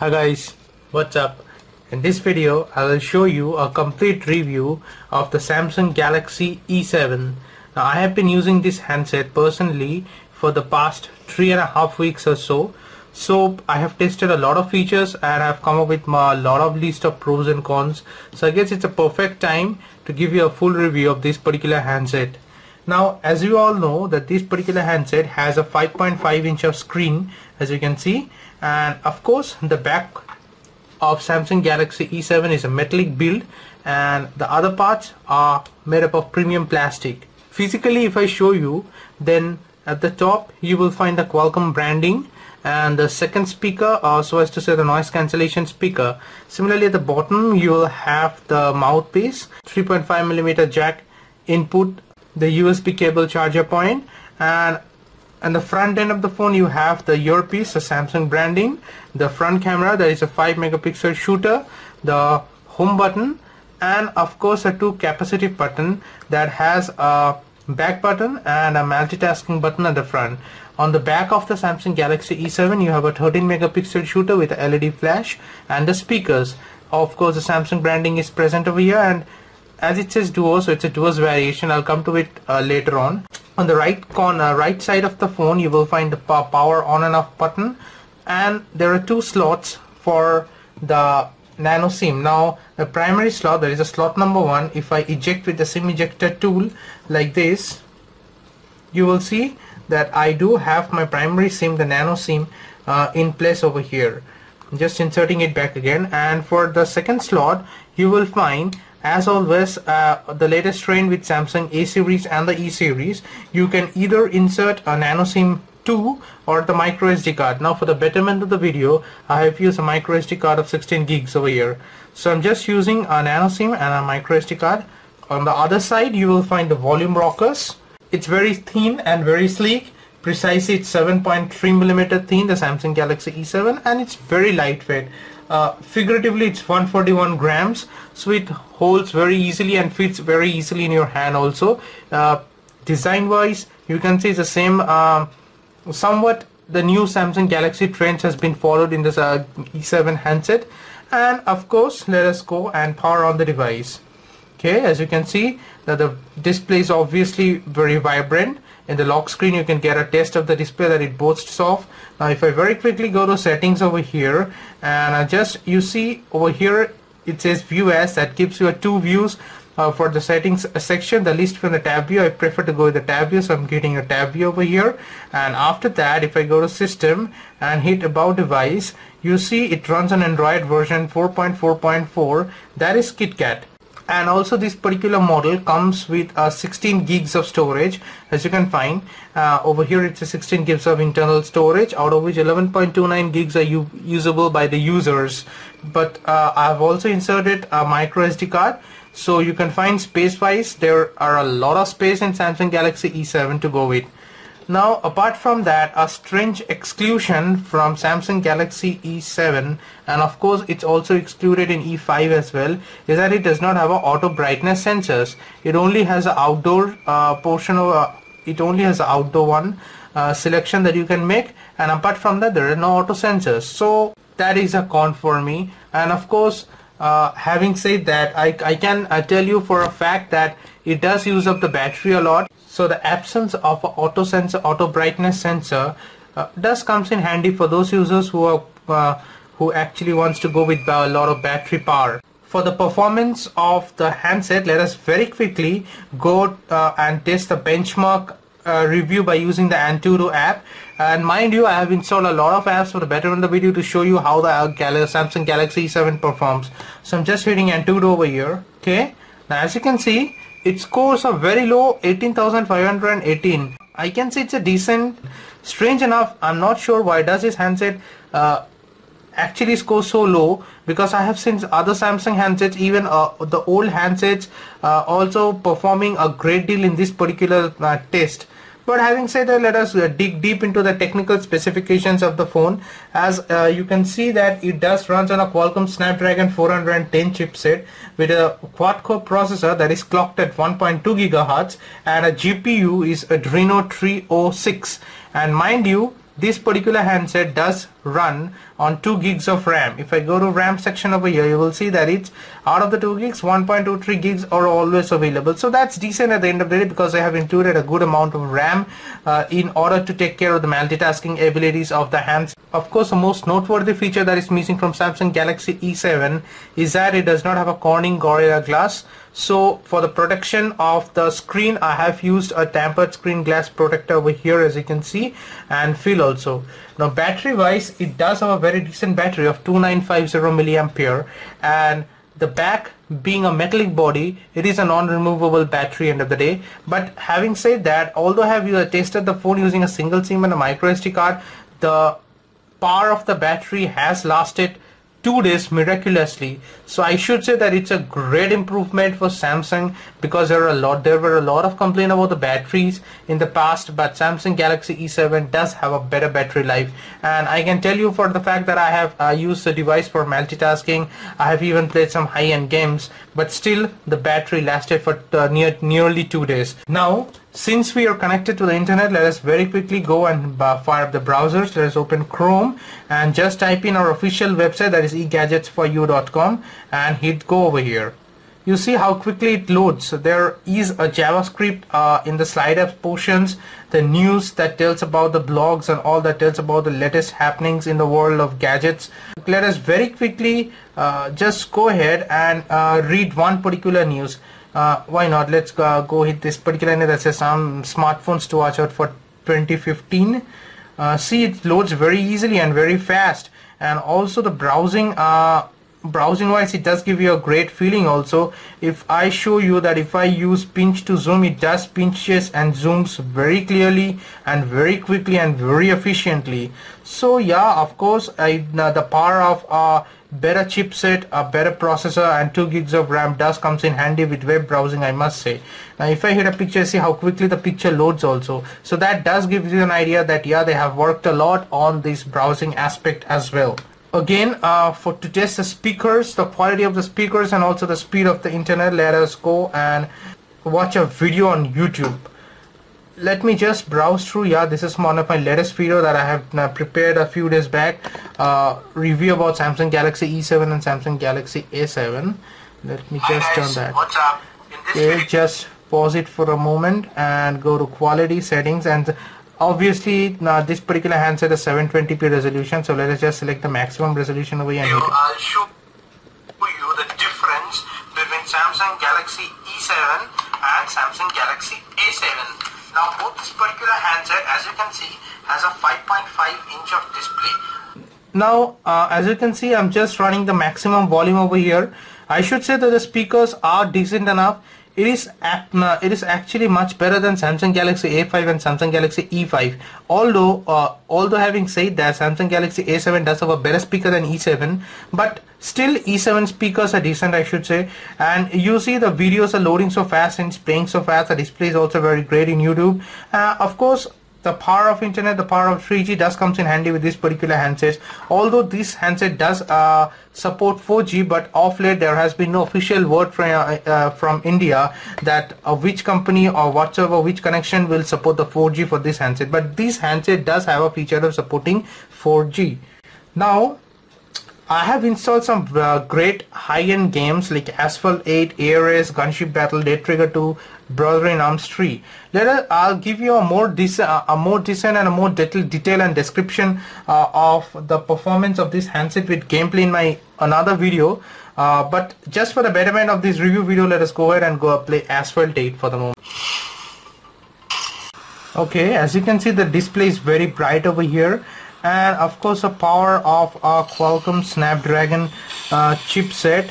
Hi guys, what's up? In this video I will show you a complete review of the Samsung Galaxy E7. Now I have been using this handset personally for the past 3.5 weeks or so. So I have tested a lot of features and I have come up with a lot of list of pros and cons. So I guess it's a perfect time to give you a full review of this particular handset. Now as you all know that this particular handset has a 5.5 inch of screen, as you can see, and of course the back of Samsung Galaxy E7 is a metallic build and the other parts are made up of premium plastic. Physically, if I show you, then at the top you will find the Qualcomm branding and the second speaker, so as to say the noise cancellation speaker. Similarly at the bottom you will have the mouthpiece, 3.5mm jack input, the USB cable charger point, and the front end of the phone you have the earpiece, the Samsung branding, the front camera, that is a 5-megapixel shooter, the home button, and of course a 2 capacitive button that has a back button and a multitasking button at the front. On the back of the Samsung Galaxy E7 you have a 13-megapixel shooter with a LED flash, and the speakers, of course the Samsung branding is present over here, and as it says duo, so it's a duos variation. I'll come to it later on. On the right side of the phone you will find the power on and off button, and there are 2 slots for the nano SIM. Now the primary slot, there is a slot number 1. If I eject with the SIM ejector tool like this, you will see that I do have my primary SIM, the nano SIM, in place over here. Just inserting it back again. And for the second slot you will find, as always, the latest trend with Samsung A series and the E series, you can either insert a nano SIM 2 or the micro SD card. Now for the betterment of the video I have used a micro SD card of 16 gigs over here. So I'm just using a nano SIM and a micro SD card. On the other side you will find the volume rockers. It's very thin and very sleek. Precisely it's 7.3mm thin, the Samsung Galaxy E7, and it's very lightweight. Figuratively it's 141 grams, so it holds very easily and fits very easily in your hand also. Design wise you can see it's the same, somewhat the new Samsung Galaxy trends has been followed in this E7 handset. And of course let us go and power on the device. Okay, as you can see that the display is obviously very vibrant. In the lock screen you can get a test of the display that it boasts of. Now if I very quickly go to settings over here, and you see over here it says view as, that gives you 2 views for the settings section. The list from the tab view, I prefer to go with the tab view, so I'm getting a tab view over here. And after that if I go to system and hit about device, you see it runs on Android version 4.4.4, that is KitKat. And also this particular model comes with 16 gigs of storage, as you can find over here. It's a 16 gigs of internal storage, out of which 11.29 gigs are usable by the users. But I've also inserted a micro SD card, so you can find space wise there are a lot of space in Samsung Galaxy E7 to go with. Now apart from that, a strange exclusion from Samsung Galaxy E7, and of course it's also excluded in E5 as well, is that it does not have a auto brightness sensors. It only has an outdoor portion of it only has an outdoor one selection that you can make, and apart from that there are no auto sensors. So that is a con for me. And of course having said that, I can tell you for a fact that it does use up the battery a lot. So the absence of an auto brightness sensor does comes in handy for those users who actually wants to go with a lot of battery power. For the performance of the handset, let us very quickly go and test the benchmark review by using the Antutu app. And mind you, I have installed a lot of apps for the betterment of the video to show you how the Samsung Galaxy E7 performs. So I'm just hitting Antutu over here. Okay, now as you can see, its scores are very low, 18,518. I can say it's a decent. Strange enough, I'm not sure why does this handset actually score so low, because I have seen other Samsung handsets, even the old handsets, also performing a great deal in this particular test. But having said that, let us dig deep into the technical specifications of the phone. As you can see that it does runs on a Qualcomm Snapdragon 410 chipset with a quad-core processor that is clocked at 1.2 GHz, and a GPU is Adreno 306. And mind you, this particular handset does run on 2 gigs of RAM. If I go to RAM section over here, you will see that it's out of the 2 gigs, 1.23 gigs are always available. So that's decent at the end of the day, because they have included a good amount of RAM in order to take care of the multitasking abilities of the hands. Of course, the most noteworthy feature that is missing from Samsung Galaxy E7 is that it does not have a Corning Gorilla Glass. So for the protection of the screen, I have used a tempered screen glass protector over here, as you can see and feel also. Now battery wise, it does have a very decent battery of 2950 milliampere, and the back being a metallic body, it is a non-removable battery end of the day. But having said that, although I have tested the phone using a single SIM and a micro SD card, the power of the battery has lasted 2 days miraculously. So I should say that it's a great improvement for Samsung, because there were a lot of complaints about the batteries in the past, but Samsung Galaxy E7 does have a better battery life. And I can tell you for the fact that I have used the device for multitasking. I have even played some high-end games, but still the battery lasted for nearly 2 days. Now since we are connected to the internet, let us very quickly go and fire up the browsers. Let us open Chrome and just type in our official website, that is egadgetsforyou.com, and hit go over here. You see how quickly it loads. So there is a JavaScript in the slider portions, the news that tells about the blogs and all that tells about the latest happenings in the world of gadgets. Let us very quickly just go ahead and read one particular news. Why not? Let's go hit this particular news that says some smartphones to watch out for 2015. See, it loads very easily and very fast, and also the browsing wise, it does give you a great feeling also. If I show you that if I use pinch to zoom, it does pinches and zooms very clearly and very quickly and very efficiently. So yeah, of course, the power of a better chipset, a better processor and 2 gigs of RAM does comes in handy with web browsing, I must say. Now if I hit a picture, see how quickly the picture loads also. So that does give you an idea that yeah, they have worked a lot on this browsing aspect as well. Again, to test the speakers, the quality of the speakers and also the speed of the internet, let us go and watch a video on YouTube. Let me just browse through. Yeah, this is one of my latest video that I have prepared a few days back, review about Samsung Galaxy E7 and Samsung Galaxy A7. Let me just turn that. What's up? Okay, just pause it for a moment and go to quality settings, and obviously this particular handset has 720p resolution, so let us just select the maximum resolution over here and hit it. I'll show you the difference between Samsung Galaxy E7 and Samsung Galaxy A7. Now both this particular handset, as you can see, has a 5.5 inch of display. Now as you can see, I'm just running the maximum volume over here. I should say that the speakers are decent enough. It is actually much better than Samsung Galaxy A5 and Samsung Galaxy E5. Although having said that, Samsung Galaxy A7 does have a better speaker than E7, but still E7 speakers are decent, I should say. And you see the videos are loading so fast and it's playing so fast. The display is also very great in YouTube. Of course, the power of internet, the power of 3G does comes in handy with this particular handset. Although this handset does support 4G, but of late there has been no official word from India that which company or whatsoever, which connection will support the 4G for this handset. But this handset does have a feature of supporting 4G. Now I have installed some great high-end games like Asphalt 8, Air Race, Gunship Battle, Dead Trigger 2, Brother in Arms 3. I'll give you a more decent and a more detail and description of the performance of this handset with gameplay in my another video. But just for the betterment of this review video, let us go ahead and go play Asphalt 8 for the moment. Okay, as you can see, the display is very bright over here. And of course the power of a Qualcomm Snapdragon chipset.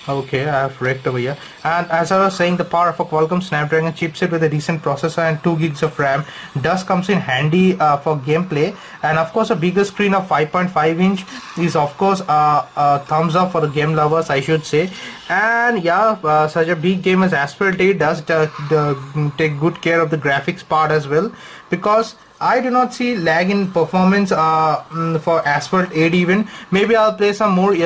Okay, I have wrecked over here. And as I was saying, the power of a Qualcomm Snapdragon chipset with a decent processor and 2 gigs of RAM does comes in handy for gameplay. And of course a bigger screen of 5.5 inch is of course a thumbs up for the game lovers, I should say. And yeah, such a big game as Asphalt 8 does take good care of the graphics part as well, because I do not see lag in performance for Asphalt 8 even. Maybe I'll play some more games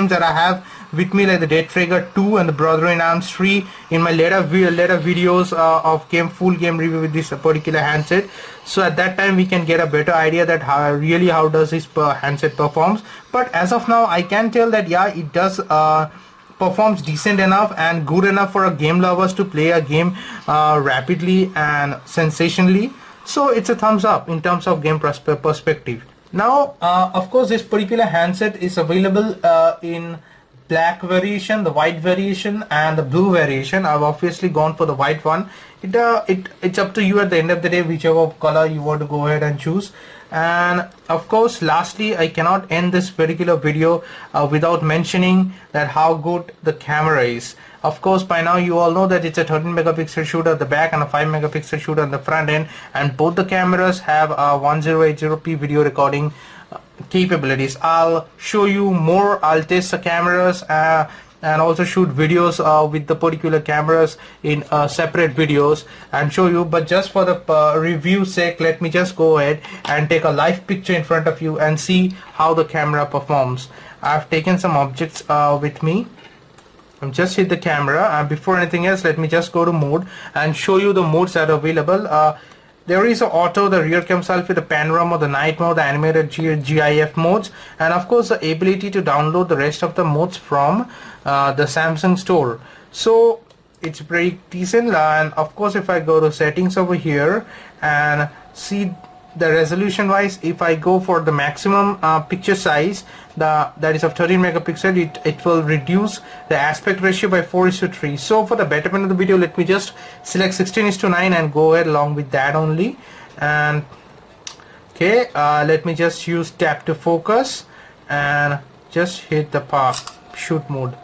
that I have with me, like the Dead Trigger 2 and the Brother in Arms 3 in my later videos of full game review with this particular handset. So at that time we can get a better idea that how does this handset performs. But as of now I can tell that yeah, it does performs decent enough and good enough for a game lovers to play a game rapidly and sensationally. So it's a thumbs up in terms of game perspective. Now of course this particular handset is available in black variation, the white variation and the blue variation. I've obviously gone for the white one. It's up to you at the end of the day, whichever color you want to go ahead and choose. And of course lastly, I cannot end this particular video without mentioning that how good the camera is. Of course by now you all know that it's a 13 megapixel shooter at the back and a 5 megapixel shooter on the front end, and both the cameras have a 1080p video recording capabilities. I'll show you more. I'll test the cameras and also shoot videos with the particular cameras in separate videos and show you, but just for the review sake, let me just go ahead and take a live picture in front of you and see how the camera performs. I've taken some objects with me. I've just hit the camera, and before anything else let me just go to mode and show you the modes that are available. There is a auto, the rear cam selfie, the panorama, the night mode, the animated GIF modes, and of course the ability to download the rest of the modes from the Samsung store. So it's pretty decent. And of course if I go to settings over here and see the resolution wise, if I go for the maximum picture size, that is of 13 megapixel, it will reduce the aspect ratio by 4:3. So for the betterment of the video, let me just select 16:9 and go ahead along with that only. And okay, let me just use tap to focus and just hit the shoot mode.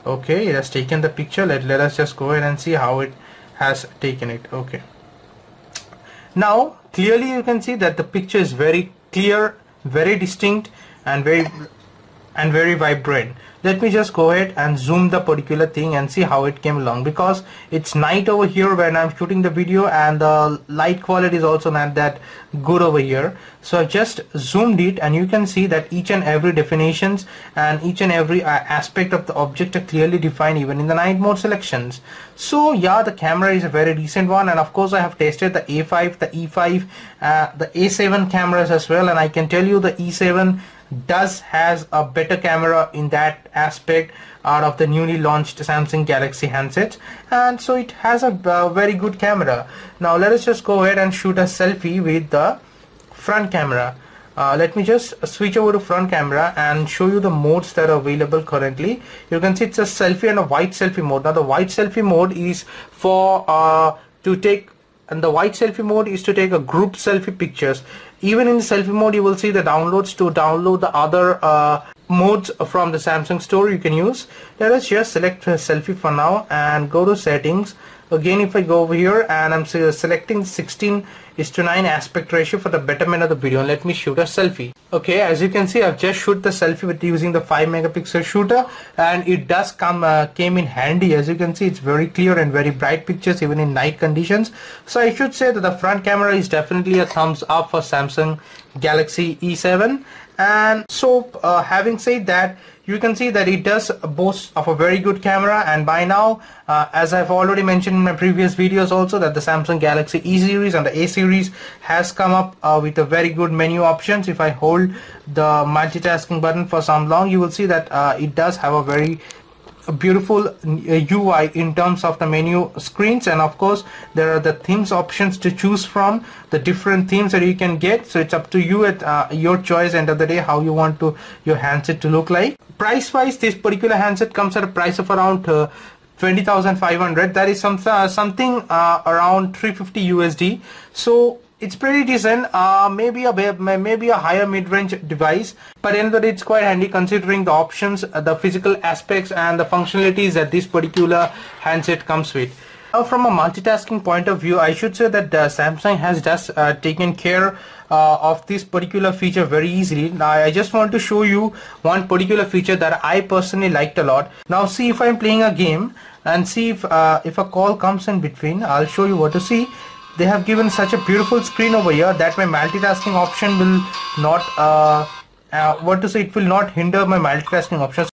Okay, it has taken the picture. Let us just go ahead and see how it has taken it. Okay, now clearly you can see that the picture is very clear, very distinct and very vibrant. Let me just go ahead and zoom the particular thing and see how it came along, because it's night over here when I'm shooting the video and the light quality is also not that good over here. So I've just zoomed it and you can see that each and every definitions and each and every aspect of the object are clearly defined even in the night mode selections. So yeah, the camera is a very decent one, and of course I have tested the A5, the E5, the A7 cameras as well, and I can tell you the E7 has a better camera in that aspect out of the newly launched Samsung Galaxy handsets, and so it has a very good camera. Now let us just go ahead and shoot a selfie with the front camera. Let me just switch over to front camera and show you the modes that are available currently. You can see it's a selfie and a white selfie mode. Now the white selfie mode is for the white selfie mode is to take a group selfie pictures. Even in the selfie mode you will see the downloads to download the other modes from the Samsung store you can use. Let us just select selfie for now and go to settings. Again, if I go over here and I'm selecting 16:9 aspect ratio for the betterment of the video, and let me shoot a selfie. Okay, as you can see, I've just shoot the selfie with using the 5 megapixel shooter, and it does came in handy. As you can see, it's very clear and very bright pictures even in night conditions. So I should say that the front camera is definitely a thumbs up for Samsung Galaxy E7. And so having said that, you can see that it does boast of a very good camera, and by now as I've already mentioned in my previous videos also, that the Samsung Galaxy E series and the A series has come up with a very good menu options. If I hold the multitasking button for some long, you will see that it does have a very beautiful UI in terms of the menu screens, and of course there are the themes options to choose from, the different themes that you can get. So it's up to you at your choice, end of the day, how you want your handset to look like. Price wise, this particular handset comes at a price of around 20,500. that is something around 350 USD. So it's pretty decent. Maybe a higher mid-range device, but in that it's quite handy considering the options, the physical aspects and the functionalities that this particular handset comes with. Now from a multitasking point of view, I should say that Samsung has just taken care of this particular feature very easily. Now I just want to show you one particular feature that I personally liked a lot. Now see, if I'm playing a game and see if a call comes in between, I'll show you what to see. they have given such a beautiful screen over here that my multitasking option will not it will not hinder my multitasking option.